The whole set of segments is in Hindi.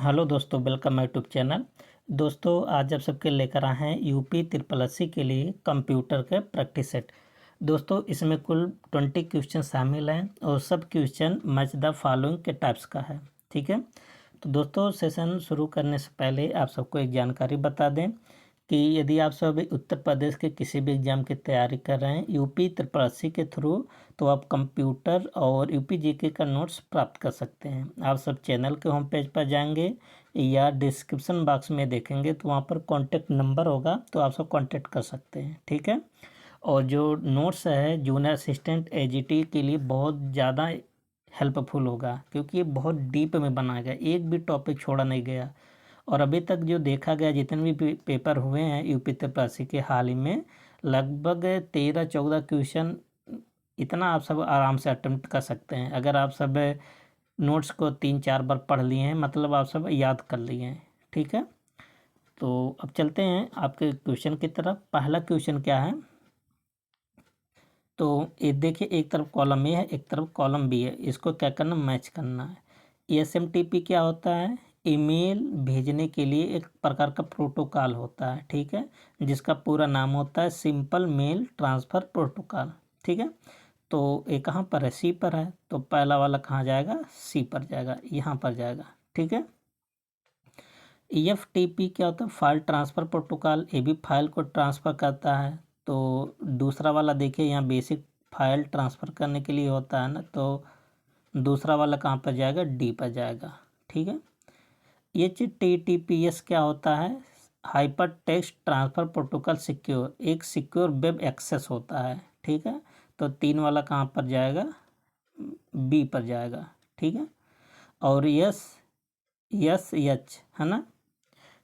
हेलो दोस्तों, वेलकम माय यूट्यूब चैनल। दोस्तों, आज आप सबके लेकर आए हैं यूपी ट्रिपल एससी के लिए कंप्यूटर के प्रैक्टिस सेट। दोस्तों, इसमें कुल 20 क्वेश्चन शामिल हैं और सब क्वेश्चन मैच द फॉलोइंग के टाइप्स का है। ठीक है। तो दोस्तों, सेशन शुरू करने से पहले आप सबको एक जानकारी बता दें कि यदि आप सब उत्तर प्रदेश के किसी भी एग्ज़ाम की तैयारी कर रहे हैं यूपी ट्रिपल एससी के थ्रू, तो आप कंप्यूटर और यूपी जीके का नोट्स प्राप्त कर सकते हैं। आप सब चैनल के होम पेज पर जाएंगे या डिस्क्रिप्शन बॉक्स में देखेंगे तो वहाँ पर कॉन्टेक्ट नंबर होगा, तो आप सब कॉन्टेक्ट कर सकते हैं। ठीक है। और जो नोट्स है जूनियर असिस्टेंट एजीटी के लिए बहुत ज़्यादा हेल्पफुल होगा, क्योंकि ये बहुत डीप में बनाया गया, एक भी टॉपिक छोड़ा नहीं गया। और अभी तक जो देखा गया, जितने भी पेपर हुए हैं यूपी त्रिपासी के हाल ही में, लगभग 13-14 क्वेश्चन इतना आप सब आराम से अटेम्प्ट कर सकते हैं। अगर आप सब नोट्स को 3-4 बार पढ़ लिए हैं, मतलब आप सब याद कर लिए हैं। ठीक है। तो अब चलते हैं आपके क्वेश्चन की तरफ। पहला क्वेश्चन क्या है, तो ये देखिए, एक तरफ कॉलम ए है, एक तरफ कॉलम बी है। इसको क्या करना, मैच करना है। एसएमटीपी क्या होता है, ईमेल भेजने के लिए एक प्रकार का प्रोटोकॉल होता है। ठीक है। जिसका पूरा नाम होता है सिंपल मेल ट्रांसफ़र प्रोटोकॉल। ठीक है। तो ये कहाँ पर है, सी पर है, तो पहला वाला कहाँ जाएगा, सी पर जाएगा, यहाँ पर जाएगा। ठीक है। EFTP क्या होता है, फाइल ट्रांसफ़र प्रोटोकॉल, ये भी फाइल को ट्रांसफ़र करता है। तो दूसरा वाला देखिए, यहाँ बेसिक फाइल ट्रांसफ़र करने के लिए होता है ना, तो दूसरा वाला कहाँ पर जाएगा, डी पर जाएगा। ठीक है। HTTPS क्या होता है, hyper text transfer protocol secure, एक सिक्योर वेब एक्सेस होता है। ठीक है। तो 3 वाला कहाँ पर जाएगा, बी पर जाएगा। ठीक है। और SSH है ना,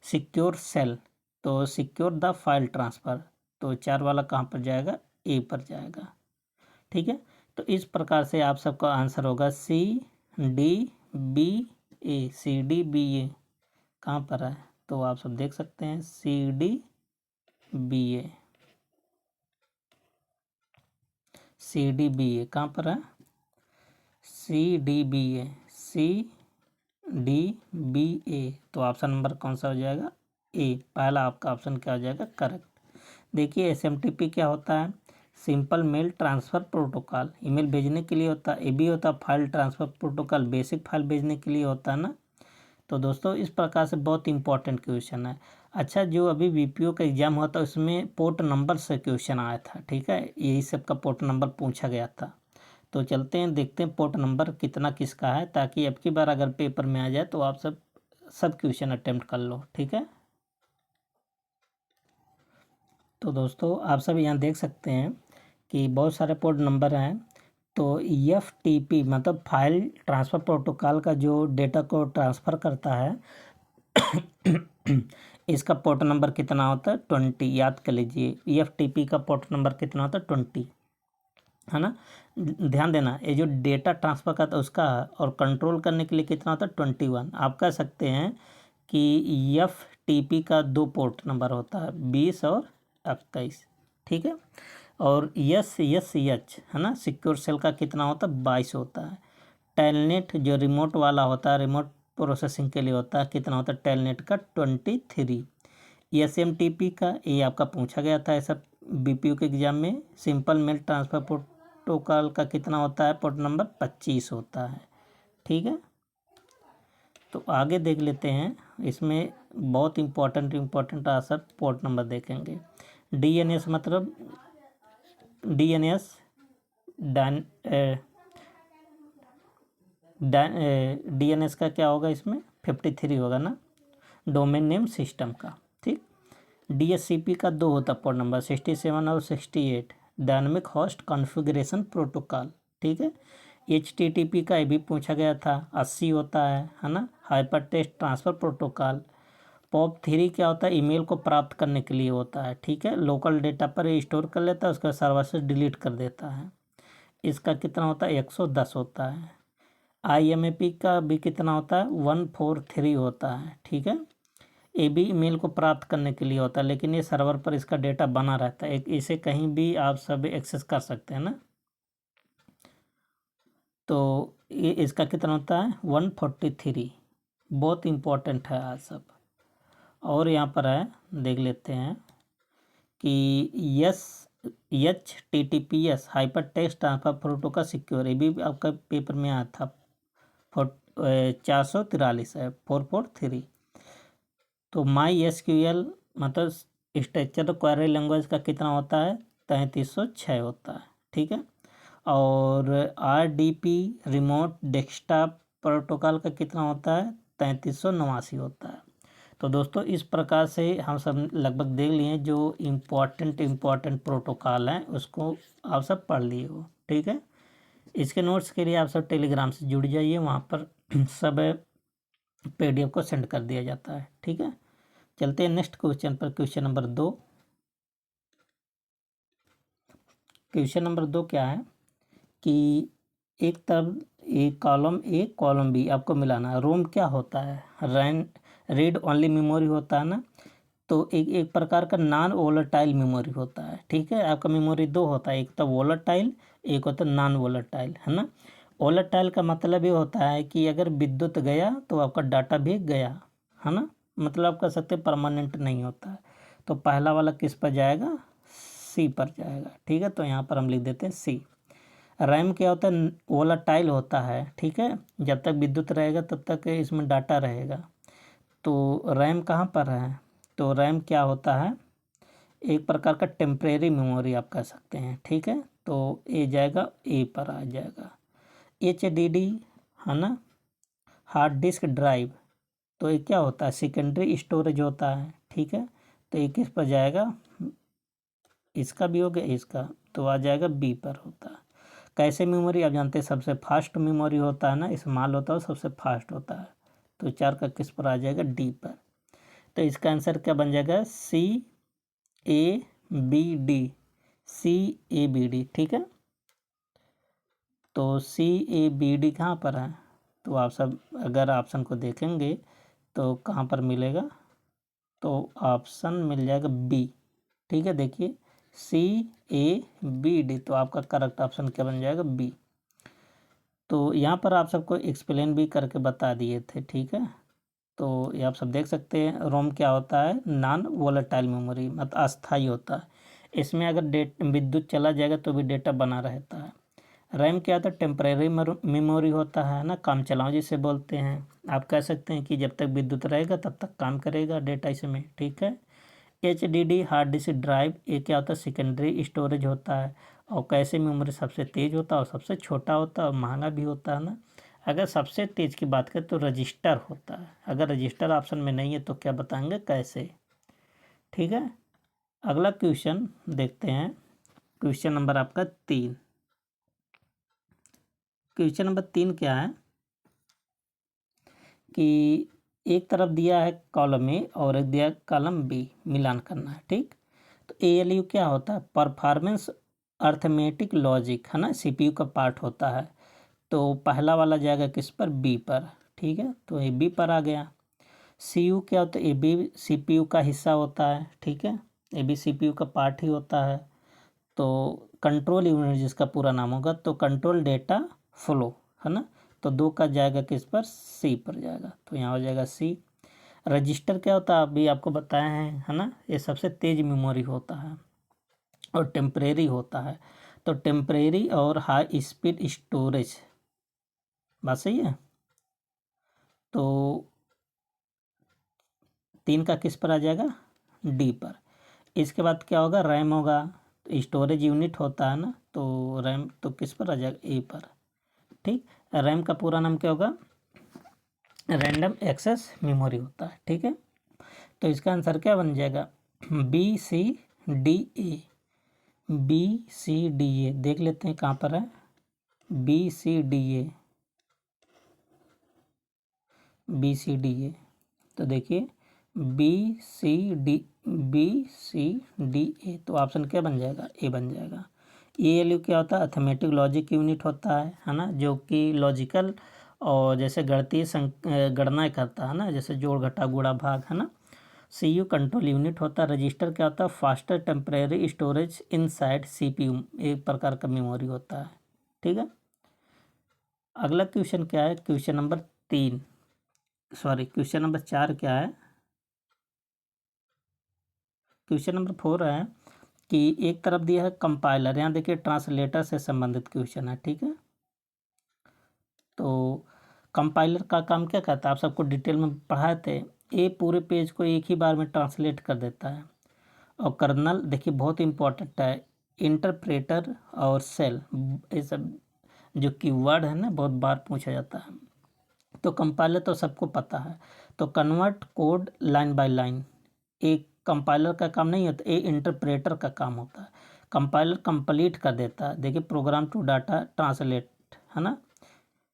सिक्योर सेल, तो सिक्योर द फाइल ट्रांसफ़र, तो 4 वाला कहाँ पर जाएगा, ए पर जाएगा। ठीक है। तो इस प्रकार से आप सबका आंसर होगा CDBA। CDBA कहाँ पर है, तो आप सब देख सकते हैं CDBA। CDBA कहाँ पर है, CDBA। CDBA, तो ऑप्शन नंबर कौन सा हो जाएगा, ए। पहला आपका ऑप्शन क्या हो जाएगा, करेक्ट। देखिए, SMTP क्या होता है, simple mail transfer protocol, email भेजने के लिए होता है। ये भी होता है file transfer protocol, basic file भेजने के लिए होता है ना। तो दोस्तों, इस प्रकार से बहुत इंपॉर्टेंट क्वेश्चन है। अच्छा, जो अभी BPO का एग्ज़ाम हुआ था उसमें पोर्ट नंबर से क्वेश्चन आया था। ठीक है। यही सब का पोर्ट नंबर पूछा गया था। तो चलते हैं, देखते हैं पोर्ट नंबर कितना किसका है, ताकि अब की बार अगर पेपर में आ जाए तो आप सब क्वेश्चन अटेम्प्ट कर लो। ठीक है। तो दोस्तों, आप सब यहाँ देख सकते हैं कि बहुत सारे पोर्ट नंबर हैं। तो EFTP मतलब फाइल ट्रांसफ़र प्रोटोकॉल का जो डेटा को ट्रांसफ़र करता है इसका पोर्ट नंबर कितना होता है, 20। याद कर लीजिए, EFTP का पोर्ट नंबर कितना होता है, 20, है ना। ध्यान देना, ये जो डेटा ट्रांसफ़र करता है उसका, और कंट्रोल करने के लिए कितना होता है, 21। आप कह सकते हैं कि EFTP का 2 पोर्ट नंबर होता है, 20 और 21। ठीक है। और SSH है ना, सिक्योर सेल का कितना होता है, 22 होता है। टेलनेट जो रिमोट वाला होता है, रिमोट प्रोसेसिंग के लिए होता है, कितना होता है, टेलनेट का 23। SMTP का, ये आपका पूछा गया था ऐसा BPO के एग्ज़ाम में, सिंपल मेल ट्रांसफ़र प्रोटोकॉल का कितना होता है, पोर्ट नंबर 25 होता है। ठीक है। तो आगे देख लेते हैं, इसमें बहुत इम्पोर्टेंट आंसर पोर्ट नंबर देखेंगे। DNS मतलब DNS DNS का क्या होगा, इसमें 53 होगा ना, डोमेन नेम सिस्टम का। ठीक। DHCP का 2 होता पोर्ट नंबर, 67 और 68, डायनामिक होस्ट कॉन्फ़िगरेशन प्रोटोकॉल। ठीक है। HTTP का ये भी पूछा गया था, 80 होता है ना, hyper text transfer protocol. POP3 क्या होता है, ईमेल को प्राप्त करने के लिए होता है। ठीक है। लोकल डेटा पर ये स्टोर कर लेता है, उसका सर्वर से डिलीट कर देता है। इसका कितना होता है, 110 होता है। IMAP का भी कितना होता है, 143 होता है। ठीक है। ये भी ईमेल को प्राप्त करने के लिए होता है, लेकिन ये सर्वर पर इसका डेटा बना रहता है, इसे कहीं भी आप सब एक्सेस कर सकते हैं ना। तो ये इसका कितना होता है, 143। बहुत इम्पोर्टेंट है आज सब। और यहाँ पर है, देख लेते हैं कि HTTPS hyper text transfer protocol secure, ये भी आपका पेपर में आया था। 443 है, 443। तो MySQL मतलब स्ट्रक्चर क्वेरी लैंग्वेज का कितना होता है, 3306 होता है, ठीक है। और RDP रिमोट डेस्कटॉप प्रोटोकॉल का कितना होता है, 3389 होता है। तो दोस्तों इस प्रकार से हम सब लगभग देख लिए जो इम्पोर्टेंट प्रोटोकॉल हैं, उसको आप सब पढ़ लिए हो, ठीक है। इसके नोट्स के लिए आप सब टेलीग्राम से जुड़ जाइए, वहाँ पर सब PDF को सेंड कर दिया जाता है, ठीक है। चलते हैं नेक्स्ट क्वेश्चन पर। Question number 2। क्वेश्चन नंबर 2 क्या है कि एक तरफ एक कॉलम बी आपको मिलाना है। रोम क्या होता है, रीड ओनली मेमोरी होता है ना। तो एक प्रकार का नॉन वोलेटाइल मेमोरी होता है, ठीक है। आपका मेमोरी दो होता है, एक तो वोलेटाइल, एक होता है नॉन वोलेटाइल, है ना। वोलेटाइल का मतलब ये होता है कि अगर विद्युत गया तो आपका डाटा भी गया, है ना। मतलब आप कह सकते हैं परमानेंट नहीं होता है। तो पहला वाला किस पर जाएगा, सी पर जाएगा, ठीक है। तो यहाँ पर हम लिख देते हैं सी। रैम क्या होता है, वोलेटाइल होता है, ठीक है। जब तक विद्युत रहेगा तब तक इसमें डाटा रहेगा। तो रैम कहाँ पर है, तो रैम क्या होता है, एक प्रकार का टेम्परेरी मेमोरी आप कह सकते हैं, ठीक है। तो ये जाएगा ए पर आ जाएगा। HDD है ना, हार्ड डिस्क ड्राइव, तो ये क्या होता है, सेकेंडरी स्टोरेज होता है, ठीक है। तो ये किस पर जाएगा, इसका भी हो गया, इसका तो आ जाएगा बी पर होता है। कैसे मेमोरी आप जानते हैं, सबसे फास्ट मेमोरी होता है ना, इस्तेमाल होता है, सबसे फास्ट होता है। तो 4 का किस पर आ जाएगा, डी पर। तो इसका आंसर क्या बन जाएगा, CABD, CABD, ठीक है। तो CABD कहाँ पर है, तो आप सब अगर ऑप्शन को देखेंगे तो कहाँ पर मिलेगा, तो ऑप्शन मिल जाएगा बी, ठीक है। देखिए CABD, तो आपका करेक्ट ऑप्शन क्या बन जाएगा, बी। तो यहाँ पर आप सबको एक्सप्लेन भी करके बता दिए थे, ठीक है। तो ये आप सब देख सकते हैं, रोम क्या होता है, नॉन वोलेटाइल मेमोरी, मतलब अस्थाई होता है। इसमें अगर विद्युत चला जाएगा तो भी डेटा बना रहता है। रैम क्या होता है, टेम्परेरी मेमोरी होता है ना, काम चलाओ जिसे बोलते हैं। आप कह सकते हैं कि जब तक विद्युत रहेगा तब तक काम करेगा डेटा इसमें, ठीक है। HDD हार्ड डिस्क ड्राइव, ये क्या होता है, सेकेंडरी स्टोरेज होता है। और कैसे मेमोरी सबसे तेज होता है और सबसे छोटा होता है और महंगा भी होता है ना। अगर सबसे तेज की बात करें तो रजिस्टर होता है। अगर रजिस्टर ऑप्शन में नहीं है तो क्या बताएंगे कैसे, ठीक है। अगला क्वेश्चन देखते हैं, क्वेश्चन नंबर आपका 3। क्वेश्चन नंबर 3 क्या है कि एक तरफ दिया है कॉलम ए और एक दिया कॉलम बी, मिलान करना है, ठीक। तो ALU क्या होता है, परफॉर्मेंस अर्थमेटिक लॉजिक, है ना, CPU का पार्ट होता है। तो पहला वाला जाएगा किस पर, बी पर, ठीक है। तो ये बी पर आ गया। CU क्या होता है, ये भी CPU का हिस्सा होता है, ठीक है। ये भी CPU का पार्ट ही होता है। तो कंट्रोल यूनिट जिसका पूरा नाम होगा, तो कंट्रोल डेटा फ्लो, है ना। तो 2 का जाएगा किस पर, सी पर जाएगा। तो यहाँ हो जाएगा सी। रजिस्टर क्या होता है, अभी आपको बताया है ना, ये सबसे तेज मेमोरी होता है और टेम्परेरी होता है। तो टेम्परेरी और हाई स्पीड स्टोरेज, बात सही है। तो 3 का किस पर आ जाएगा, डी पर। इसके बाद क्या होगा, रैम होगा, तो स्टोरेज यूनिट होता है ना, तो रैम तो किस पर आ जाएगा, ए पर, ठीक। रैम का पूरा नाम क्या होगा, रैंडम एक्सेस मेमोरी होता है, ठीक है। तो इसका आंसर क्या बन जाएगा, BCDA। BCDA देख लेते हैं कहाँ पर है, BCDA, BCDA। तो देखिए BCDA, तो ऑप्शन क्या बन जाएगा, ए बन जाएगा। ALU क्या होता है, अर्थमेटिक लॉजिक यूनिट होता है ना, जो कि लॉजिकल और जैसे गणितीय गणना करता है ना, जैसे जोड़ घटा गुणा भाग, है ना। CU कंट्रोल यूनिट होता है। रजिस्टर क्या होता है, faster temporary storage inside CPU, एक प्रकार का मेमोरी होता है, ठीक है। अगला क्वेश्चन क्या है, क्वेश्चन नंबर 3। क्वेश्चन नंबर 4 क्या है, क्वेश्चन नंबर 4 है कि एक तरफ दिया है कंपाइलर, यहाँ देखिए ट्रांसलेटर से संबंधित क्वेश्चन है, ठीक है। तो कंपाइलर का काम क्या करता है, आप सबको डिटेल में पढ़ाए थे। ये पूरे पेज को एक ही बार में ट्रांसलेट कर देता है। और कर्नल देखिए बहुत इंपॉर्टेंट है, इंटरप्रेटर और सेल, ये सब जो कीवर्ड है ना बहुत बार पूछा जाता है। तो कंपाइलर तो सबको पता है, तो convert code line by line, एक कंपाइलर का काम नहीं होता, ये इंटरप्रेटर का काम होता है। कंपाइलर कंप्लीट कर देता है, देखिए प्रोग्राम टू डाटा ट्रांसलेट है ना।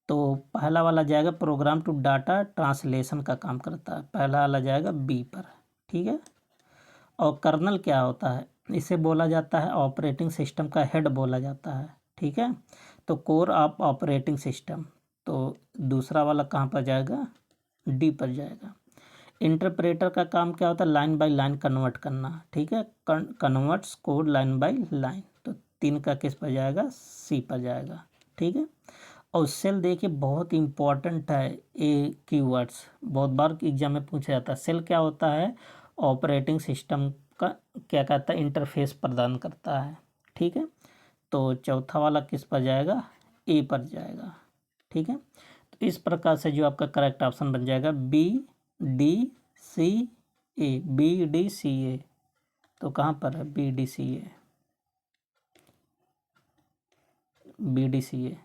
तो पहला वाला जाएगा प्रोग्राम टू डाटा ट्रांसलेशन का काम करता है, पहला वाला जाएगा बी पर, ठीक है। और कर्नल क्या होता है, इसे बोला जाता है ऑपरेटिंग सिस्टम का हेड बोला जाता है, ठीक है। तो कोर ऑफ ऑपरेटिंग सिस्टम, तो दूसरा वाला कहाँ पर जाएगा, डी पर जाएगा। इंटरप्रेटर का काम क्या होता है, लाइन बाय लाइन कन्वर्ट करना, ठीक है, converts code line by line, तो 3 का किस पर जाएगा, सी पर जाएगा, ठीक है। और सेल देखिए बहुत इंपॉर्टेंट है, ये कीवर्ड्स बहुत बार एग्जाम में पूछा जाता है। सेल क्या होता है, ऑपरेटिंग सिस्टम का क्या कहता है, इंटरफेस प्रदान करता है, ठीक है। तो चौथा वाला किस पर जाएगा, ए पर जाएगा, ठीक है। तो इस प्रकार से जो आपका करेक्ट ऑप्शन बन जाएगा बी डी सी ए, बी डी सी ए। तो कहाँ पर है बी डी सी ए, बी डी सी ए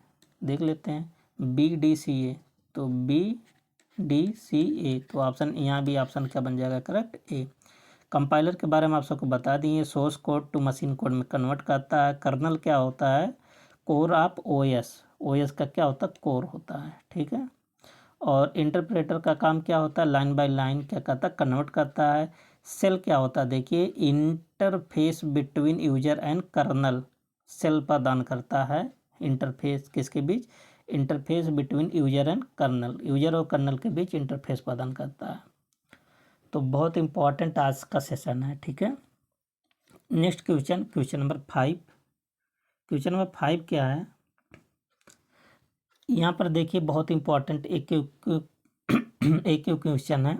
देख लेते हैं, बी डी सी ए, तो बी डी सी ए, तो ऑप्शन यहाँ भी ऑप्शन क्या बन जाएगा, करेक्ट ए। कंपाइलर के बारे में आप सबको बता दिए, source code to machine code में कन्वर्ट करता है। कर्नल क्या होता है, कोर ऑफ ओएस, ओएस का क्या होता है, कोर होता है, ठीक है। और इंटरप्रेटर का काम क्या होता है, लाइन बाय लाइन क्या करता है, कन्वर्ट करता है। सेल क्या होता है, देखिए interface between user and kernel, shell प्रदान करता है इंटरफेस किसके बीच, interface between user and kernel, user और कर्नल के बीच इंटरफेस प्रदान करता है। तो बहुत इंपॉर्टेंट आज का सेशन है, ठीक है। Next question, question number 5, question number 5 क्या है, यहाँ पर देखिए बहुत इंपॉर्टेंट एक क्वेश्चन है।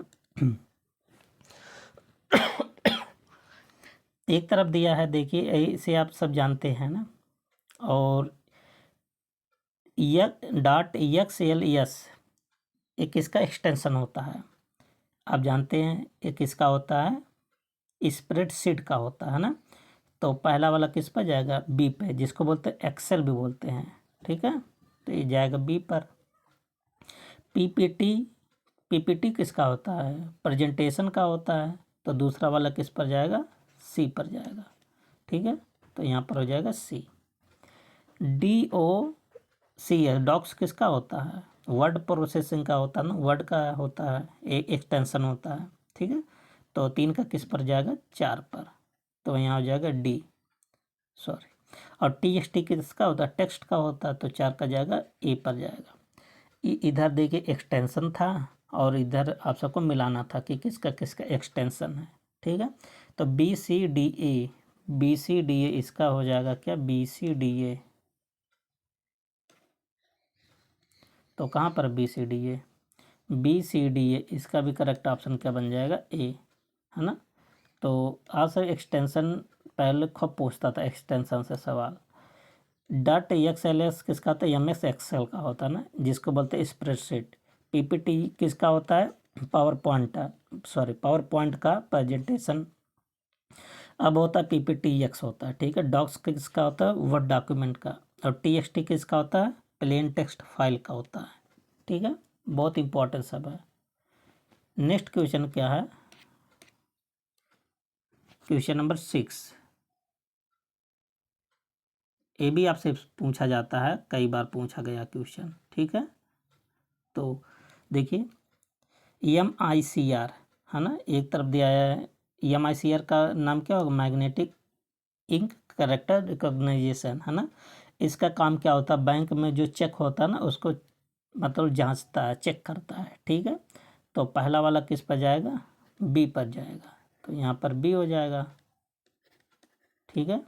एक तरफ दिया है, देखिए इसे आप सब जानते हैं ना, और डॉट एक्स एल एस एक किसका एक्सटेंशन होता है, आप जानते हैं ये किसका होता है, स्प्रेडशीट का होता है ना। तो पहला वाला किस पर जाएगा, बी पे, जिसको बोलते हैं एक्सेल भी बोलते हैं, ठीक है। तो ये जाएगा बी पर। पीपीटी, पीपीटी किसका होता है, प्रेजेंटेशन का होता है, तो दूसरा वाला किस पर जाएगा, सी पर जाएगा, ठीक है। तो यहाँ पर हो जाएगा C. D O C S, docs किसका होता है, वर्ड प्रोसेसिंग का होता है ना, वर्ड का होता है, एक एक्सटेंशन होता है, ठीक है। तो 3 का किस पर जाएगा, 4 पर, तो यहाँ हो जाएगा डी, सॉरी। और टी एक्स टी किसका होता है, टेक्स्ट का होता है, तो 4 का जाएगा ए पर जाएगा। इधर देखिए एक्सटेंशन था और इधर आप सबको मिलाना था कि किसका किसका एक्सटेंशन है, ठीक है। तो B C D A, B C D A इसका हो जाएगा क्या, बी सी डी ए, तो कहाँ पर B C D A, B C D A, इसका भी करेक्ट ऑप्शन क्या बन जाएगा, ए, है ना। तो आज से एक्सटेंशन पहले खूब पूछता था एक्सटेंशन से सवाल। डॉट एक्स एल एस किसका होता है, एम एस एक्सेल का होता है ना, जिसको बोलते हैं स्प्रेडशीट। पीपीटी किसका होता है, power point, sorry power point का प्रेजेंटेशन। अब होता है पीपीटी एक्स होता है, ठीक है। डॉक्स किसका होता है, वर्ड डॉक्यूमेंट का। और टी एक्स टी किसका होता है, प्लेन टेक्स्ट फाइल का होता है, ठीक है। बहुत इंपॉर्टेंट सब है। नेक्स्ट क्वेश्चन क्या है, क्वेश्चन नंबर 6, ये भी आपसे पूछा जाता है, कई बार पूछा गया क्वेश्चन, ठीक है। तो देखिए MICR है ना, एक तरफ दिया है, MICR का नाम क्या होगा, मैग्नेटिक इंक कैरेक्टर रिकॉग्नाइजेशन, है ना। इसका काम क्या होता है, बैंक में जो चेक होता है ना उसको मतलब जांचता है, चेक करता है, ठीक है। तो पहला वाला किस पर जाएगा, बी पर जाएगा, तो यहाँ पर बी हो जाएगा, ठीक है।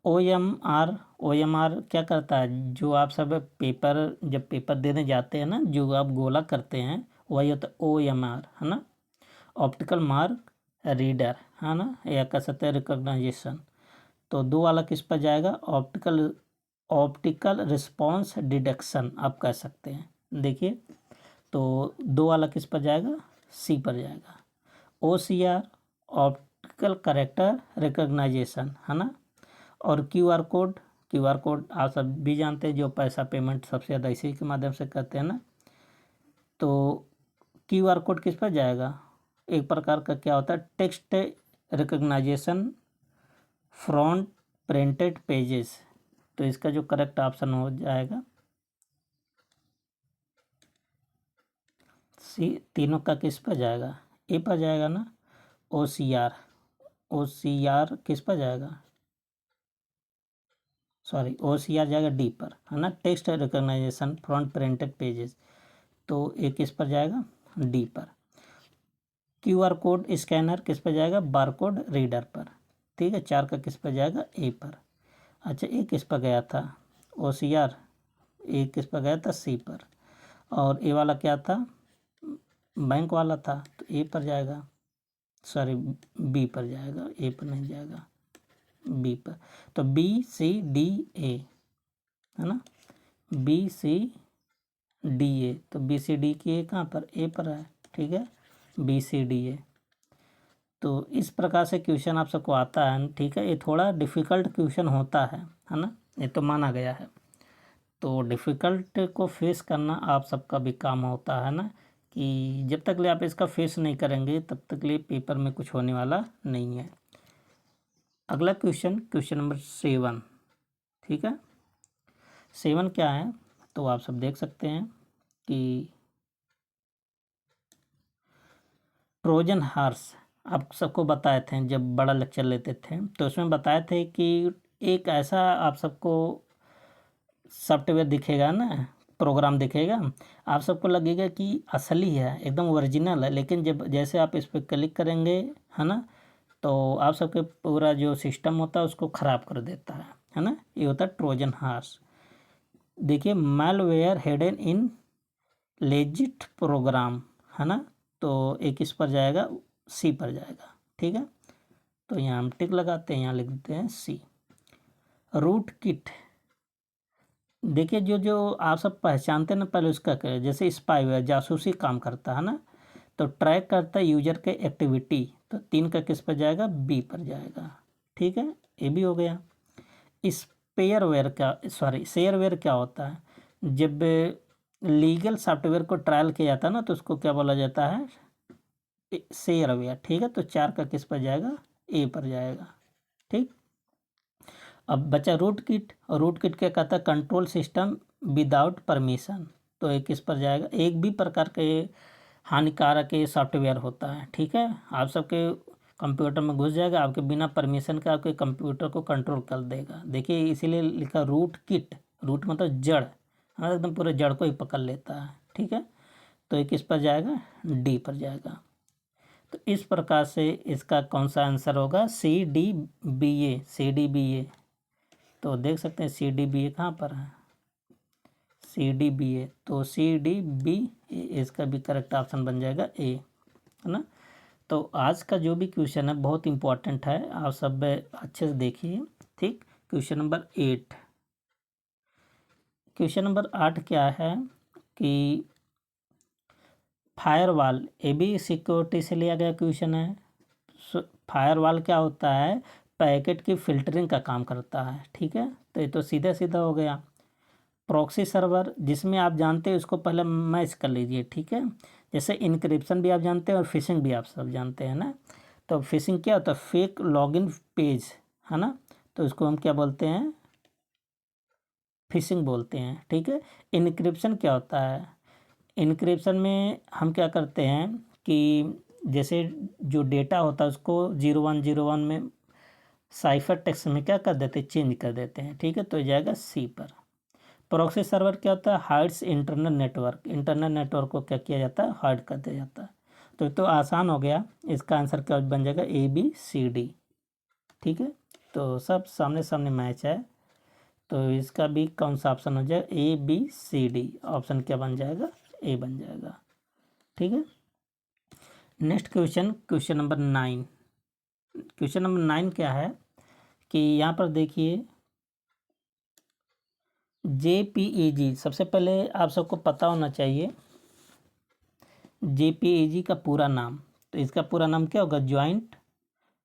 OMR क्या करता है, जो आप सब पेपर जब पेपर देने जाते हैं ना, जो आप गोला करते हैं वही होता है OMR, है ना, ऑप्टिकल मार्क रीडर, है ना, या कह सकते हैं रिकॉग्नाइजेशन। तो 2 वाला किस पर जाएगा, ऑप्टिकल रिस्पॉन्स डिटेक्शन आप कह सकते हैं। देखिए तो 2 वाला किस पर जाएगा, सी पर जाएगा। OCR ऑप्टिकल कैरेक्टर रिकॉग्नाइजेशन, है ना। और QR कोड आप सब भी जानते हैं, जो पैसा पेमेंट सबसे ज़्यादा इसी के माध्यम से करते हैं ना। तो QR कोड किस पर जाएगा, एक प्रकार का क्या होता है, text recognition from printed pages. तो इसका जो करेक्ट ऑप्शन हो जाएगा सी। तीनों का किस पर जाएगा, ए पर जाएगा ना। OCR किस पर जाएगा, सॉरी OCR जाएगा डी पर, है ना, text recognition from printed pages. तो ए किस पर जाएगा, डी पर। QR कोड स्कैनर किस पर जाएगा, बारकोड रीडर पर। ठीक है, 4 का किस पर जाएगा, ए पर। अच्छा ए किस पर गया था, OCR, ए किस पर गया था, सी पर। और ए वाला क्या था, बैंक वाला था, तो ए पर जाएगा, सॉरी बी पर जाएगा, ए पर नहीं जाएगा, बी पर। तो BCDA, है ना, BCDA। तो BCD की ए कहाँ पर, ए पर है, ठीक है, BCDA। तो इस प्रकार से क्वेश्चन आप सबको आता है, ठीक है। ये थोड़ा डिफ़िकल्ट क्वेश्चन होता है ना, ये तो माना गया है। तो डिफ़िकल्ट को फेस करना आप सबका भी काम होता है ना, कि जब तक ले आप इसका फेस नहीं करेंगे तब तक ले पेपर में कुछ होने वाला नहीं है। अगला क्वेश्चन नंबर 7, ठीक है। 7 क्या है, तो आप सब देख सकते हैं कि ट्रोजन हॉर्स आप सबको बताए थे जब बड़ा लेक्चर लेते थे, तो उसमें बताए थे कि एक ऐसा आप सबको सॉफ्टवेयर दिखेगा ना, प्रोग्राम दिखेगा, आप सबको लगेगा कि असली है, एकदम ओरिजिनल है, लेकिन जब जैसे आप इस पर क्लिक करेंगे, है ना, तो आप सबके पूरा जो सिस्टम होता है उसको ख़राब कर देता है ना। ये होता है ट्रोजन हॉर्स। देखिए malware hidden in legit program, है ना। तो एक इस पर जाएगा, सी पर जाएगा, ठीक है। तो यहाँ हम टिक लगाते हैं, यहाँ लिख देते हैं सी। रूट किट, देखिए जो जो आप सब पहचानते हैं ना, पहले उसका क्या, जैसे स्पाईवेयर जासूसी काम करता है ना, तो ट्रैक करता है यूजर के एक्टिविटी। तो 3 का किस पर जाएगा, बी पर जाएगा, ठीक है, ये भी हो गया। शेयरवेयर क्या होता है, जब लीगल सॉफ्टवेयर को ट्रायल किया जाता है ना, तो उसको क्या बोला जाता है, शेयरवेयर, ठीक है। तो 4 का किस पर जाएगा, ए पर जाएगा, ठीक। अब बचा रूट किट, और रूट किट क्या कहता है, कंट्रोल सिस्टम विदाउट परमिशन। तो एक किस पर जाएगा, एक भी प्रकार के हानिकारक ये सॉफ्टवेयर होता है, ठीक है। आप सबके कंप्यूटर में घुस जाएगा, आपके बिना परमिशन के आपके कंप्यूटर को कंट्रोल कर देगा। देखिए इसीलिए लिखा रूट किट, रूट मतलब जड़, हाँ एकदम पूरे जड़ को ही पकड़ लेता है, ठीक है। तो ये किस पर जाएगा, डी पर जाएगा। तो इस प्रकार से इसका कौन सा आंसर होगा, CDBA। तो देख सकते हैं CDBA कहाँ पर है, CDBA। तो CDB इसका भी करेक्ट ऑप्शन बन जाएगा ए, है ना। तो आज का जो भी क्वेश्चन है बहुत इंपॉर्टेंट है, आप सब अच्छे से देखिए, ठीक। क्वेश्चन नंबर 8, क्वेश्चन नंबर 8 क्या है कि फायरवॉल, ये भी सिक्योरिटी से लिया गया क्वेश्चन है। फायरवॉल क्या होता है, पैकेट की फिल्टरिंग का काम करता है, ठीक है। तो ये तो सीधा सीधा हो गया। प्रॉक्सी सर्वर, जिसमें आप जानते हैं उसको पहले मैच कर लीजिए, ठीक है। जैसे इनक्रिप्शन भी आप जानते हैं और फिशिंग भी आप सब जानते हैं ना। तो फिशिंग क्या होता है, फेक लॉगिन पेज, है ना। तो उसको हम क्या बोलते हैं, फिशिंग बोलते हैं, ठीक है। इनक्रिप्शन क्या होता है, इनक्रिप्शन में हम क्या करते हैं कि जैसे जो डेटा होता है उसको 0101 में साइफर टेक्स्ट में क्या कर देते हैं, चेंज कर देते हैं, ठीक है। तो जाएगा सी पर। प्रॉक्सी सर्वर क्या होता है, हाइड्स इंटरनल नेटवर्क को क्या किया जाता है, हाइड कर दिया जाता है। तो आसान हो गया, इसका आंसर क्या बन जाएगा, ABCD, ठीक है। तो सब सामने सामने मैच है, तो इसका भी कौन सा ऑप्शन हो जाएगा, ABCD। ऑप्शन क्या बन जाएगा, ए बन जाएगा। ठीक है। Next question, question number 9। Question number 9 क्या है कि यहाँ पर देखिए JPEG, सबसे पहले आप सबको पता होना चाहिए JPEG का पूरा नाम। तो इसका पूरा नाम क्या होगा? Joint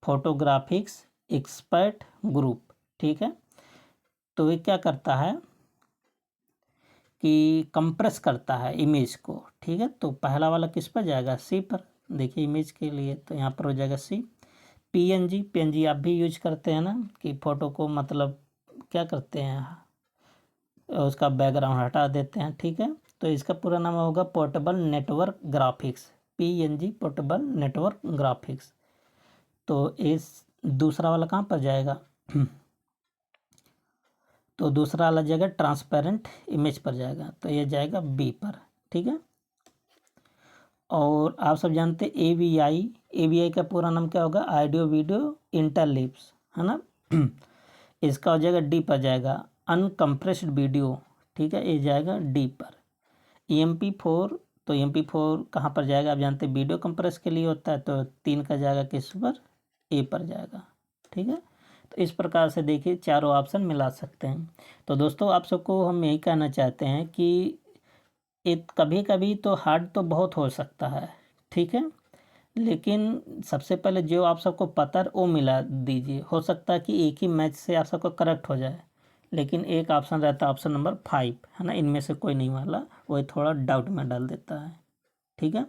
photographics expert group. ठीक है। तो ये क्या करता है कि कंप्रेस करता है इमेज को। ठीक है। तो पहला वाला किस पर जाएगा? सी पर। देखिए इमेज के लिए तो यहाँ पर हो जाएगा सी। PNG आप भी यूज करते हैं ना, कि फ़ोटो को मतलब क्या करते हैं, उसका बैकग्राउंड हटा देते हैं। ठीक है। तो इसका पूरा नाम होगा portable network graphics, PNG portable network graphics. तो इस दूसरा वाला कहाँ पर जाएगा? तो दूसरा वाला जाएगा ट्रांसपेरेंट इमेज पर जाएगा, तो ये जाएगा बी पर। ठीक है। और आप सब जानते हैं AVI का पूरा नाम क्या होगा? ऑडियो वीडियो इंटरलिप्स, है ना। इसका हो जाएगा डी पर जाएगा अनकम्प्रेस्ड वीडियो। ठीक है, ये जाएगा डी पर। MP4, तो MP4 कहाँ पर जाएगा? आप जानते हैं वीडियो कंप्रेस के लिए होता है, तो 3 का जाएगा किस पर? ए पर जाएगा। ठीक है। तो इस प्रकार से देखिए चारों ऑप्शन मिला सकते हैं। तो दोस्तों आप सबको हम यही कहना चाहते हैं कि कभी कभी तो हार्ड तो बहुत हो सकता है। ठीक है। लेकिन सबसे पहले जो आप सबको पता है वो मिला दीजिए। हो सकता है कि एक ही मैच से आप सबको करेक्ट हो जाए, लेकिन एक ऑप्शन रहता है ऑप्शन नंबर 5, है ना, इनमें से कोई नहीं वाला, वही थोड़ा डाउट में डाल देता है। ठीक है।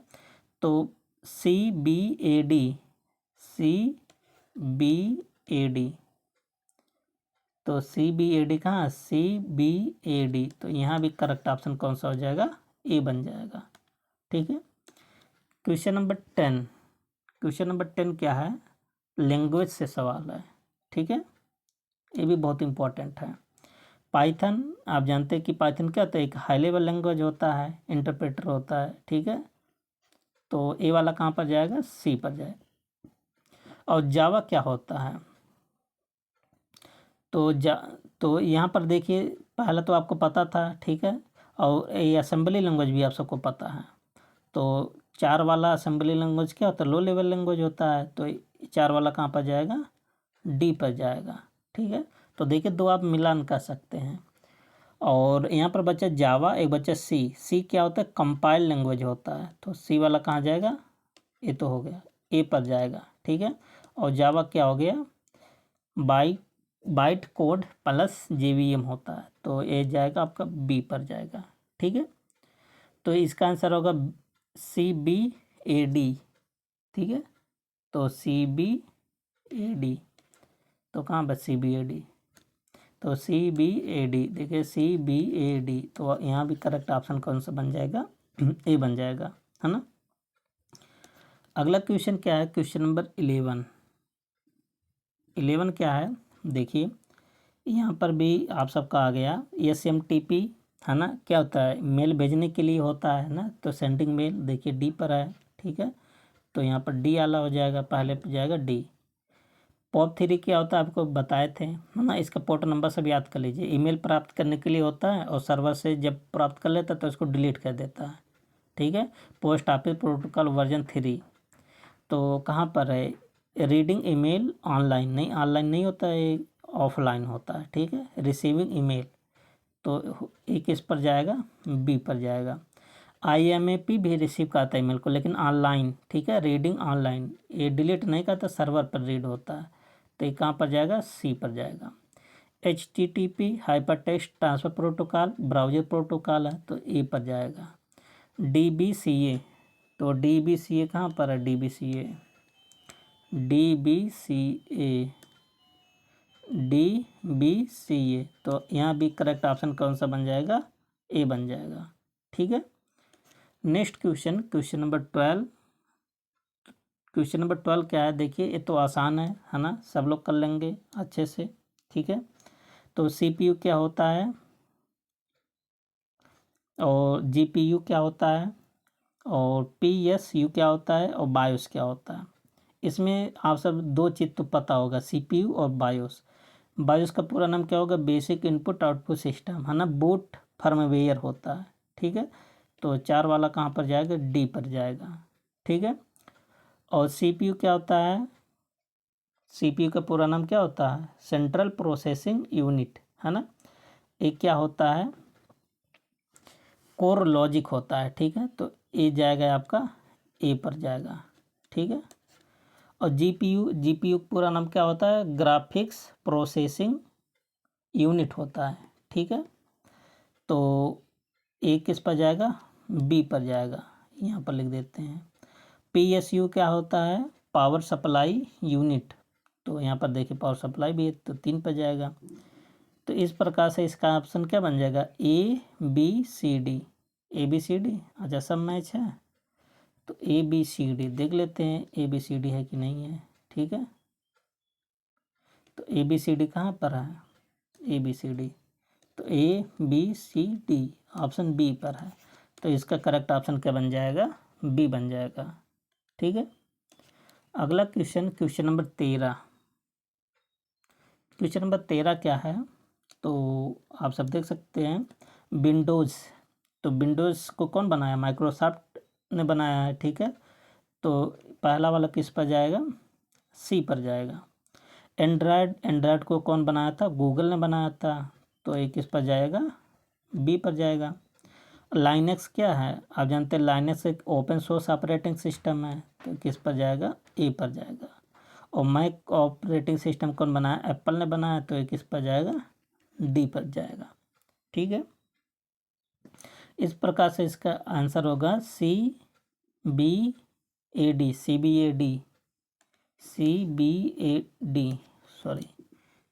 तो CBAD, CBAD, तो CBAD कहाँ? CBAD, तो यहाँ भी करेक्ट ऑप्शन कौन सा हो जाएगा? ए बन जाएगा। ठीक है। Question number 10। क्वेश्चन नंबर 10 क्या है? लैंग्वेज से सवाल है। ठीक है। ये भी बहुत इंपॉर्टेंट है। पाइथन, आप जानते हैं कि पाइथन क्या होता है? एक हाई लेवल लैंग्वेज होता है, इंटरप्रेटर होता है। ठीक है। तो ए वाला कहाँ पर जाएगा? सी पर जाएगा। और जावा क्या होता है? तो यहाँ पर देखिए पहले तो आपको पता था। ठीक है। और ये असेंबली लैंग्वेज भी आप सबको पता है। तो 4 वाला असेंबली लैंग्वेज क्या होता है? लो लेवल लैंग्वेज होता है। तो 4 वाला कहाँ पर जाएगा? डी पर जाएगा। ठीक है। तो देखिए 2 आप मिलान कर सकते हैं। और यहाँ पर बचा जावा, एक बचा सी क्या होता है? कंपाइल लैंग्वेज होता है। तो सी वाला कहाँ जाएगा? ये तो हो गया, ए पर जाएगा। ठीक है। और जावा क्या हो गया? बाइट कोड प्लस JVM होता है, तो ये जाएगा आपका बी पर जाएगा। ठीक है। तो इसका आंसर होगा CBAD। ठीक है। तो CBAD, तो कहाँ पर CBAD? तो CBAD, देखिए CBAD, तो यहाँ भी करेक्ट ऑप्शन कौन सा बन जाएगा? ए बन जाएगा, है ना। अगला क्वेश्चन क्या है? Question number 11। 11 क्या है? देखिए यहाँ पर भी आप सबका आ गया SMTP, है ना। क्या होता है? मेल भेजने के लिए होता है ना, तो सेंडिंग मेल देखिए डी पर है। ठीक है। तो यहाँ पर डी आला हो जाएगा, पहले पर जाएगा डी। POP3 क्या होता है आपको बताए थे, है ना। इसका पोर्ट नंबर सब याद कर लीजिए। ईमेल प्राप्त करने के लिए होता है, और सर्वर से जब प्राप्त कर लेता है तो इसको डिलीट कर देता है। ठीक है। पोस्ट ऑफिस प्रोटोकॉल वर्जन 3, तो कहाँ पर है? रीडिंग ईमेल ऑनलाइन नहीं, ऑनलाइन नहीं होता है, ऑफलाइन होता है। ठीक है। रिसीविंग ईमेल, तो एक किस पर जाएगा? बी पर जाएगा। IMAP भी रिसीव करता है ईमेल को, लेकिन ऑनलाइन। ठीक है। रीडिंग ऑनलाइन, ये डिलीट नहीं करता, सर्वर पर रीड होता है, तो ये कहाँ पर जाएगा? सी पर जाएगा। HTTP hyper text transfer protocol browser protocol है, तो ए पर जाएगा। DBCA, तो DBCA कहाँ पर है? DBCA तो यहाँ भी करेक्ट ऑप्शन कौन सा बन जाएगा? ए बन जाएगा। ठीक है। Next question, question number 12। Question number 12 क्या है? देखिए ये तो आसान है ना, सब लोग कर लेंगे अच्छे से। ठीक है। तो CPU क्या होता है, और GPU क्या होता है, और PSU क्या होता है, और बायोस क्या होता है? इसमें आप सब 2 चीज़ तो पता होगा, CPU और बायोस। बायोस का पूरा नाम क्या होगा? बेसिक इनपुट आउटपुट सिस्टम, है ना। बूट फर्मवेयर होता है। ठीक है। तो 4 वाला कहाँ पर जाएगा, डी पर जाएगा। ठीक है। और सीपीयू क्या होता है, सीपीयू का पूरा नाम क्या होता है, सेंट्रल प्रोसेसिंग यूनिट, है ना। एक क्या होता है, कोर लॉजिक होता है। ठीक है, तो ए जाएगा आपका, ए पर जाएगा। ठीक है। और जीपीयू पूरा नाम क्या होता है, ग्राफिक्स प्रोसेसिंग यूनिट होता है। ठीक है। तो ए किस पर जाएगा, बी पर जाएगा, यहाँ पर लिख देते हैं। पीएसयू क्या होता है, पावर सप्लाई यूनिट, तो यहाँ पर देखिए पावर सप्लाई भी है, तो 3 पर जाएगा। तो इस प्रकार से इसका ऑप्शन क्या बन जाएगा, A B C D. A B C D, अच्छा सब मैच है, तो ए बी सी डी देख लेते हैं, ए बी सी डी है कि नहीं है। ठीक है, तो ए बी सी डी कहाँ पर है, ए बी सी डी, तो A B C D option B पर है। तो इसका करेक्ट ऑप्शन क्या बन जाएगा, बी बन जाएगा। ठीक है। अगला क्वेश्चन नंबर 13। क्वेश्चन नंबर 13 क्या है, तो आप सब देख सकते हैं, विंडोज़। तो विंडोज़ को कौन बनाया, माइक्रोसॉफ्ट ने बनाया है। ठीक है, तो पहला वाला किस पर जाएगा, सी पर जाएगा। एंड्रॉयड को कौन बनाया था, गूगल ने बनाया था, तो ये किस पर जाएगा, बी पर जाएगा। लाइनेक्स क्या है, आप जानते हैं लाइनेक्स एक ओपन सोर्स ऑपरेटिंग सिस्टम है, तो किस पर जाएगा, ए पर जाएगा। और मैक ऑपरेटिंग सिस्टम कौन बनाया, एप्पल ने बनाया, तो ये किस पर जाएगा, डी पर जाएगा। ठीक है, इस प्रकार से इसका आंसर होगा C B A D, C B A D, C B A D, sorry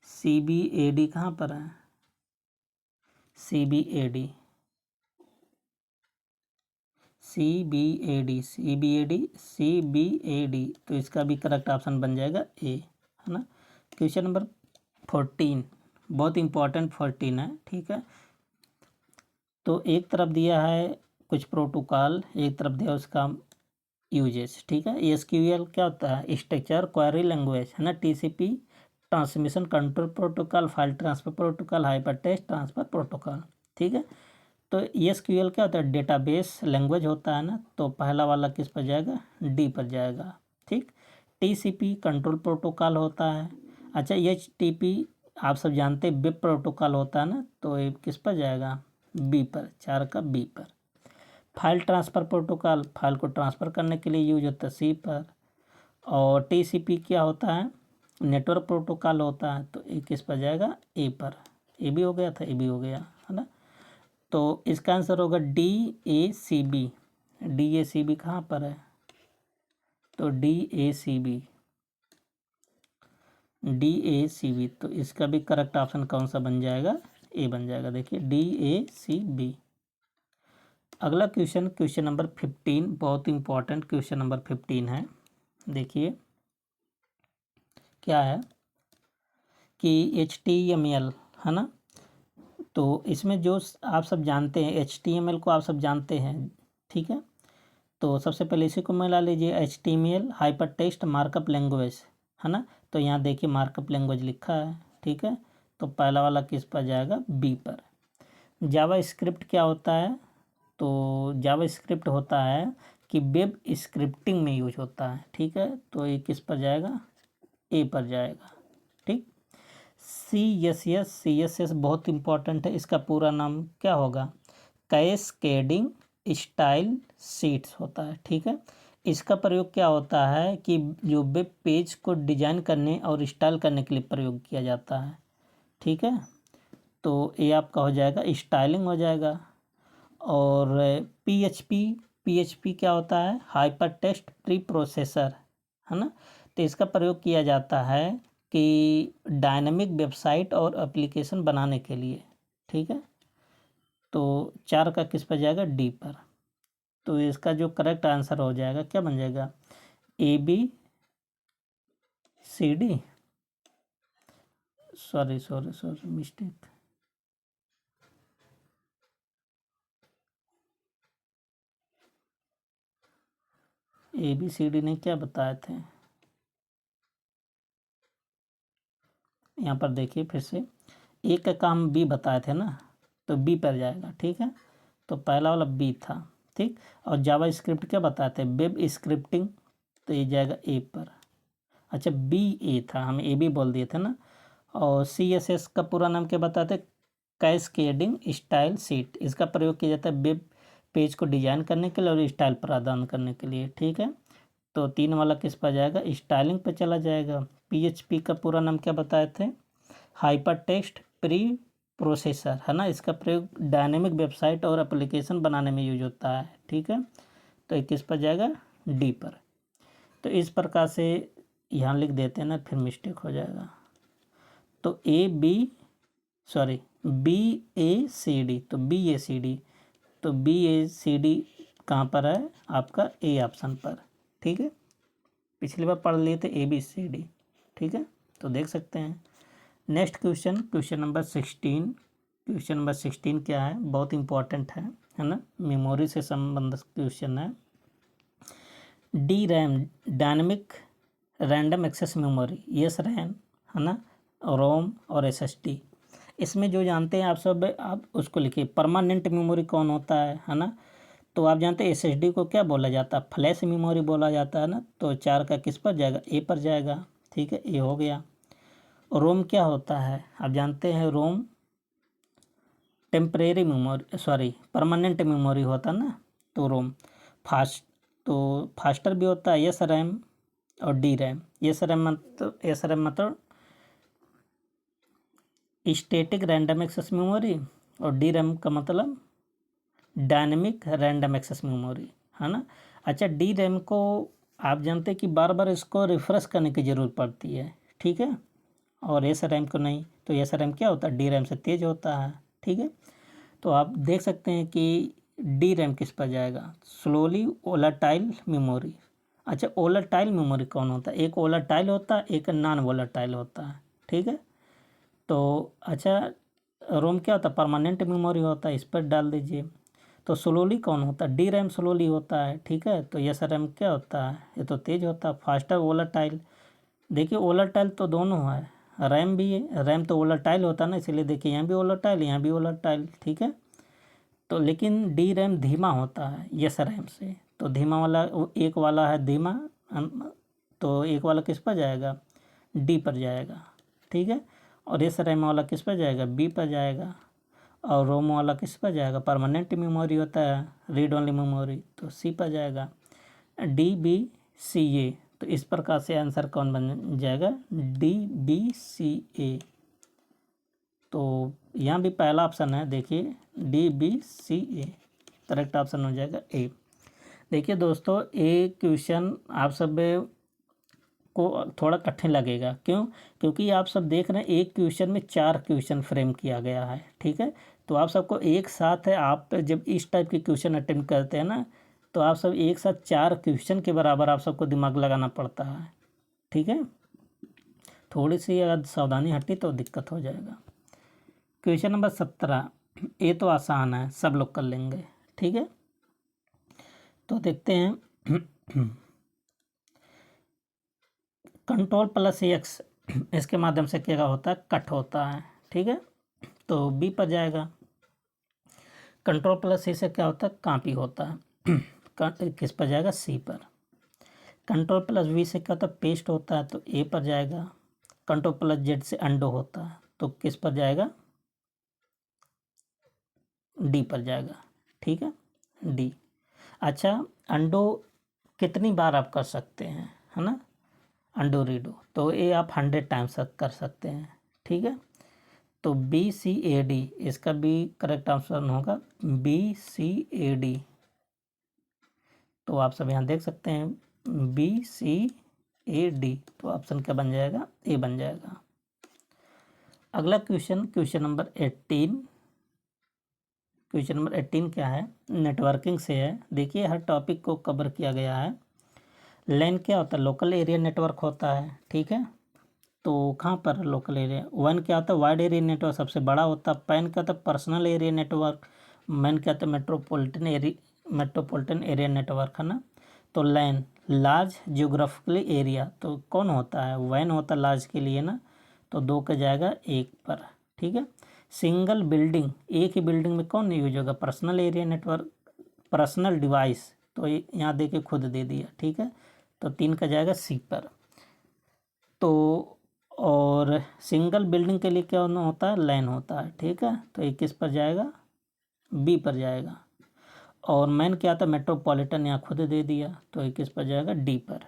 C B A D कहाँ पर है, C B A D, C B A D, C B A D, C B A D, तो इसका भी करेक्ट ऑप्शन बन जाएगा ए, है ना। क्वेश्चन नंबर 14 बहुत इंपॉर्टेंट 14 है। ठीक है, तो एक तरफ दिया है कुछ प्रोटोकॉल, एक तरफ दिया उसका यूजेस। ठीक है, एसक्यूएल क्या होता है, स्ट्रक्चर क्वेरी लैंग्वेज, है ना। TCP transmission control protocol, file transfer protocol, hyper text transfer protocol. ठीक है, तो एसक्यूएल क्या होता है, डेटाबेस लैंग्वेज होता है ना, तो पहला वाला किस पर जाएगा, डी पर जाएगा। ठीक, टीसीपी कंट्रोल प्रोटोकॉल होता है। अच्छा, एचटीपी आप सब जानते हैं वेब प्रोटोकॉल होता है ना, तो ये किस पर जाएगा, बी पर, 4 का बी पर। फाइल ट्रांसफ़र प्रोटोकॉल, फाइल को ट्रांसफ़र करने के लिए यूज होता है, सी पर। और टीसीपी क्या होता है, नेटवर्क प्रोटोकॉल होता है, तो ये किस पर जाएगा, ए पर। ए भी हो गया था, ए भी हो गया, है ना। तो इसका आंसर होगा D A C B. D A C B कहाँ पर है, तो D A C B, D A C B, तो इसका भी करेक्ट ऑप्शन कौन सा बन जाएगा, ए बन जाएगा। देखिए डी ए सी बी। अगला क्वेश्चन नंबर 15 बहुत इंपॉर्टेंट क्वेश्चन नंबर 15 है। देखिए क्या है कि HTML, है ना। तो इसमें जो आप सब जानते हैं, HTML को आप सब जानते हैं। ठीक है, तो सबसे पहले इसी को मिला लीजिए, HTML hyper text markup language, है ना। तो यहाँ देखिए मार्कअप लैंग्वेज लिखा है। ठीक है, तो पहला वाला किस पर जाएगा, बी पर। जावा स्क्रिप्ट क्या होता है, तो जावा स्क्रिप्ट होता है कि वेब स्क्रिप्टिंग में यूज होता है। ठीक है, तो ये किस पर जाएगा, ए पर जाएगा। ठीक, सी एस एस बहुत इंपॉर्टेंट है, इसका पूरा नाम क्या होगा, कैस्केडिंग स्टाइल शीट्स होता है। ठीक है, इसका प्रयोग क्या होता है कि जो वेब पेज को डिजाइन करने और स्टाइल करने के लिए प्रयोग किया जाता है। ठीक है, तो ये आपका हो जाएगा स्टाइलिंग हो जाएगा। और पीएचपी क्या होता है, हाइपर टेक्स्ट प्री प्रोसेसर, है ना। तो इसका प्रयोग किया जाता है कि डायनामिक वेबसाइट और एप्लीकेशन बनाने के लिए। ठीक है, तो 4 का किस पर जाएगा, डी पर। तो इसका जो करेक्ट आंसर हो जाएगा क्या बन जाएगा, A B C D, sorry mistake, A B C D ने क्या बताए थे, यहाँ पर देखिए फिर से, ए का काम बी बताए थे ना, तो बी पर जाएगा। ठीक है, तो पहला वाला बी था। ठीक। और जावा स्क्रिप्ट क्या बताते हैं, वेब स्क्रिप्टिंग, तो ये जाएगा ए पर। अच्छा बी ए था, हम ए बी बोल दिए थे ना। और सी एस एस का पूरा नाम क्या बताते हैं, कैस्केडिंग स्टाइल शीट। इसका प्रयोग किया जाता है वेब पेज को डिजाइन करने के लिए और स्टाइल प्रदान करने के लिए, ठीक है। तो 3 वाला किस पर जाएगा, स्टाइलिंग पे चला जाएगा। पीएचपी का पूरा नाम क्या बताए थे, हाइपर टेक्स्ट प्री प्रोसेसर, है ना। इसका प्रयोग डायनेमिक वेबसाइट और एप्लीकेशन बनाने में यूज होता है, ठीक है। तो ये किस पर जाएगा, डी पर। तो इस प्रकार से यहाँ लिख देते हैं ना, फिर मिस्टेक हो जाएगा। तो A B sorry B A C D, तो बी ए सी डी, तो बी ए सी डी कहाँ पर है, आपका ए ऑप्शन पर, ठीक है। पिछली बार पढ़ लिए थे ए बी सी डी, ठीक है। तो देख सकते हैं। Next question, question number 16। Question number 16 क्या है, बहुत इंपॉर्टेंट है ना, मेमोरी से संबंधित क्वेश्चन है। D RAM, dynamic random access memory, yes RAM, है ना, रोम और एसएसडी। इसमें जो जानते हैं आप सब, आप उसको लिखिए। परमानेंट मेमोरी कौन होता है ना। तो आप जानते हैं एसएसडी को क्या बोला जाता है, फ्लैश मेमोरी बोला जाता है ना। तो 4 का किस पर जाएगा, ए पर जाएगा, ठीक है। ये हो गया। रोम क्या होता है, आप जानते हैं ROM temporary memory, sorry permanent memory होता है ना। तो रोम फास्ट, तो फास्टर भी होता है, एस रैम और डी रैम। एस रैम मतलब स्टैटिक रैंडम एक्सेस मेमोरी, और डी रैम का मतलब डायनेमिक रैंडम एक्सेस मेमोरी, है ना। अच्छा डी रैम को आप जानते हैं कि बार बार इसको रिफ्रेश करने की ज़रूरत पड़ती है, ठीक है। और एस रैम को नहीं। तो एस रैम क्या होता है, डी रैम से तेज़ होता है, ठीक है। तो आप देख सकते हैं कि डी रैम किस पर जाएगा, स्लोली वोलेटाइल मेमोरी। अच्छा वोलेटाइल मेमोरी कौन होता है, एक वोलेटाइल होता है, एक नॉन वोलेटाइल होता है, ठीक है। तो अच्छा रोम क्या होता है, परमानेंट मेमोरी होता है, इस पर डाल दीजिए। तो स्लोली कौन होता है, डी रैम स्लोली होता है, ठीक है। तो एस रैम क्या होता है, ये तो तेज़ होता है। फास्टर वोलेटाइल, देखिए वोलेटाइल तो दोनों है, रैम भी है, रैम तो वोलेटाइल होता है ना, इसलिए देखिए यहाँ भी वोलेटाइल, यहाँ भी वोलेटाइल, ठीक है। तो लेकिन डी रैम धीमा होता है एस रैम से। तो धीमा वाला, एक वाला है धीमा, तो एक वाला किस पर जाएगा, डी पर जाएगा, ठीक है। और एस रैम वाला किस पर जाएगा, बी पर जाएगा। और रोम वाला किस पर जाएगा, परमानेंट मेमोरी होता है, रीड ओनली मेमोरी, तो सी पर जाएगा। डी बी सी ए, तो इस प्रकार से आंसर कौन बन जाएगा, डी बी सी ए। तो यहाँ भी पहला ऑप्शन है, देखिए डी बी सी ए, करेक्ट ऑप्शन हो जाएगा ए। देखिए दोस्तों ये क्वेश्चन आप सब को थोड़ा कठिन लगेगा, क्यों, क्योंकि आप सब देख रहे हैं एक क्वेश्चन में 4 क्वेश्चन फ्रेम किया गया है, ठीक है। तो आप सबको एक साथ है, आप जब इस टाइप के क्वेश्चन अटेम्प्ट करते हैं ना, तो आप सब एक साथ 4 क्वेश्चन के बराबर आप सबको दिमाग लगाना पड़ता है, ठीक है। थोड़ी सी अगर सावधानी हटी तो दिक्कत हो जाएगा। क्वेश्चन नंबर 17, ये तो आसान है, सब लोग कर लेंगे, ठीक है। तो देखते हैं कंट्रोल प्लस एक्स, इसके माध्यम से क्या होता है, कट होता है, ठीक है। तो बी पर जाएगा। कंट्रोल प्लस सी से क्या होता है, कॉपी होता है, किस पर जाएगा, सी पर। कंट्रोल प्लस वी से क्या होता है, पेस्ट होता है, तो ए पर जाएगा। कंट्रोल प्लस जेड से अंडो होता है, तो किस पर जाएगा, डी पर जाएगा, ठीक है, डी। अच्छा अंडो कितनी बार आप कर सकते हैं, है ना, अंडो रीडो, तो ये आप 100 टाइम्स कर सकते हैं, ठीक है। तो बी सी ए डी, इसका भी करेक्ट ऑप्शन होगा बी सी ए डी। तो आप सब यहाँ देख सकते हैं बी सी ए डी, तो ऑप्शन क्या बन जाएगा, ए बन जाएगा। अगला question, question number 18। Question number 18 क्या है, नेटवर्किंग से है। देखिए हर टॉपिक को कवर किया गया है। लैन क्या होता है, लोकल एरिया नेटवर्क होता है, ठीक है। तो कहाँ पर लोकल एरिया, वन क्या होता है, वाइड एरिया नेटवर्क सबसे बड़ा होता है। पैन क्या होता है, पर्सनल एरिया नेटवर्क। मैन क्या होता है, मेट्रोपॉलिटन एरिया नेटवर्क, है ना। तो लैन लार्ज जियोग्राफिकली एरिया, तो कौन होता है, वैन होता है लार्ज के लिए ना। तो 2 का जाएगा 1 पर, ठीक है। सिंगल बिल्डिंग, एक ही बिल्डिंग में कौन यूज होगा, personal area network, personal device, तो यहाँ देखिए खुद दे दिया, ठीक है, तो 3 का जाएगा सी पर। तो और सिंगल बिल्डिंग के लिए क्या होता है, लैन होता है, ठीक है, तो ये किस पर जाएगा, बी पर जाएगा। और मैन क्या था, मेट्रोपॉलिटन, यहाँ खुद दे दिया, तो ये किस पर जाएगा, डी पर।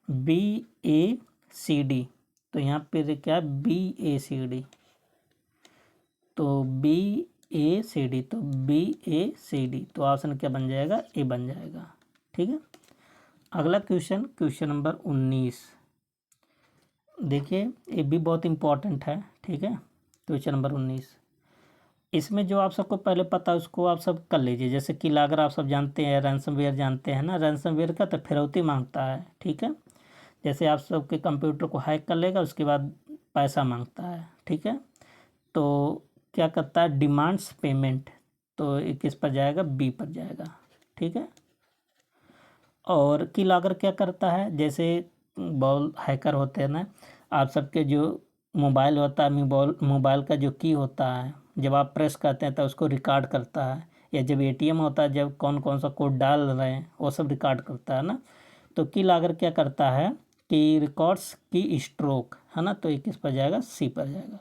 बी ए सी डी, तो यहाँ पर क्या है, बी ए सी डी, तो बी ए सी डी, तो बी ए सी डी, तो ऑप्शन क्या बन जाएगा, ए बन जाएगा, ठीक है। अगला क्वेश्चन, क्वेश्चन नंबर 19, देखिए ये भी बहुत इम्पोर्टेंट है, ठीक है। क्वेश्चन नंबर 19, इसमें जो आप सबको पहले पता है उसको आप सब कर लीजिए। जैसे कि अगर आप सब जानते हैं, रैंसमवेयर जानते हैं ना, रैंसमवेयर का तो फिरौती मांगता है, ठीक है। जैसे आप सबके कंप्यूटर को हैक कर लेगा, उसके बाद पैसा मांगता है, ठीक है। तो क्या करता है, डिमांड्स पेमेंट, तो ये किस पर जाएगा, बी पर जाएगा, ठीक है। और की लॉगर क्या करता है, जैसे बॉल हैकर होते हैं ना, आप सबके जो मोबाइल होता है, मोबाइल का जो की होता है, जब आप प्रेस करते हैं तो उसको रिकॉर्ड करता है, या जब एटीएम होता है, जब कौन कौन सा कोड डाल रहे हैं वो सब रिकॉर्ड करता है ना। तो की लॉगर क्या करता है कि रिकॉर्ड्स की स्ट्रोक, है ना, तो ये किस पर जाएगा, सी पर जाएगा,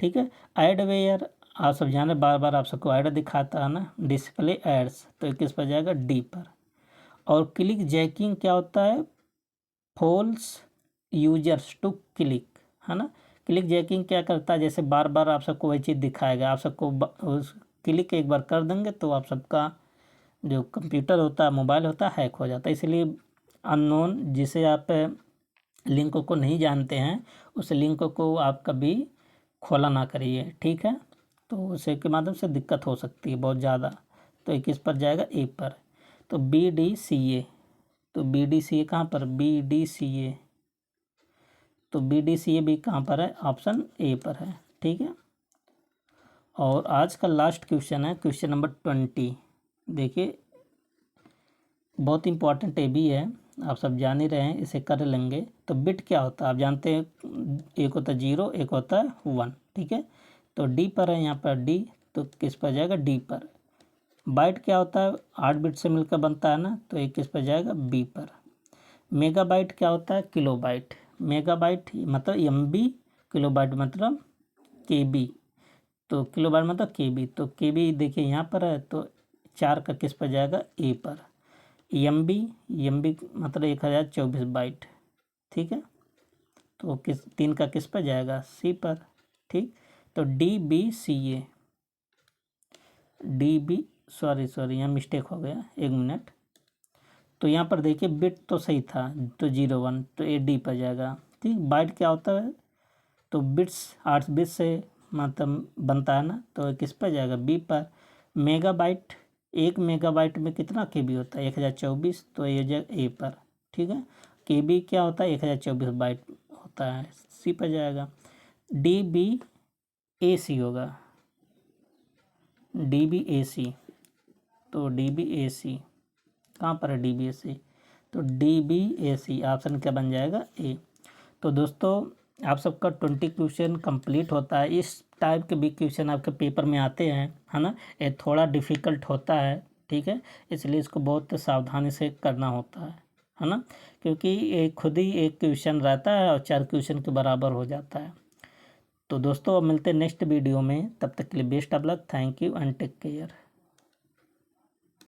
ठीक है। एडवेयर, आप सब जाने, बार बार आप सबको ऐड दिखाता है ना, डिस्प्ले एड्स, तो ये किस पर जाएगा, डी पर। और क्लिक जैकिंग क्या होता है, फोल्स यूजर्स टू क्लिक, है ना। क्लिक जैकिंग क्या करता है, जैसे बार बार आप सबको वही चीज़ दिखाएगा, आप सबको उस क्लिक एक बार कर देंगे तो आप सबका जो कंप्यूटर होता है, मोबाइल होता है, हैक हो जाता है। इसलिए अननोन, जिसे आप लिंक को नहीं जानते हैं, उस लिंक को आप कभी खोला ना करिए, ठीक है। तो उसे के माध्यम से दिक्कत हो सकती है बहुत ज़्यादा। तो ये किस पर जाएगा, ए पर। तो बी डी सी ए, तो बी डी सी ए कहाँ पर, बी डी सी ए, तो बी डी सी ए भी कहाँ पर है, ऑप्शन ए पर है, ठीक है। और आज का लास्ट क्वेश्चन है क्वेश्चन नंबर 20। देखिए बहुत इंपॉर्टेंट ये भी है, आप सब जान ही रहे हैं, इसे कर लेंगे। तो बिट क्या होता है, आप जानते हैं, एक होता है 0, एक होता है 1, ठीक है। तो डी पर है यहाँ पर डी, तो किस पर जाएगा, डी पर। बाइट क्या होता है, 8 बिट से मिलकर बनता है ना, तो ये किस पर जाएगा, बी पर। मेगाबाइट क्या होता है, किलोबाइट, मेगाबाइट मतलब MB, किलोबाइट मतलब KB, तो किलोबाइट मतलब KB, तो KB देखिए यहाँ पर है, तो 4 का किस पर जाएगा, ए पर। MB मतलब 1024 बाइट, ठीक है, तो 3 का किस पर जाएगा, सी पर, ठीक। तो DBCA, सॉरी यहाँ मिस्टेक हो गया, 1 मिनट। तो यहाँ पर देखिए बिट तो सही था, तो 01, तो ये डी पर जाएगा, ठीक। बाइट क्या होता है, तो बिट्स 8 बिट से मतलब बनता है ना, तो किस पर जाएगा, बी पर। मेगाबाइट, 1 मेगाबाइट में कितना KB होता है, 1024, तो ये जाएगा ए पर, ठीक है। KB क्या होता है, 1024 बाइट होता है, सी पर जाएगा। DBAC होगा, DBAC, तो DBAC कहाँ पर है, DBAC, तो DBAC ऑप्शन क्या बन जाएगा, ए। तो दोस्तों आप सबका 20 क्वेश्चन कंप्लीट होता है। इस टाइप के भी क्वेश्चन आपके पेपर में आते हैं, है ना। ये थोड़ा डिफ़िकल्ट होता है, ठीक है, इसलिए इसको बहुत सावधानी से करना होता है ना, क्योंकि ये खुद ही एक क्वेश्चन रहता है और 4 क्वेश्चन के बराबर हो जाता है। तो दोस्तों अब मिलते हैं नेक्स्ट वीडियो में, तब तक के लिए best of luck, thank you and take care.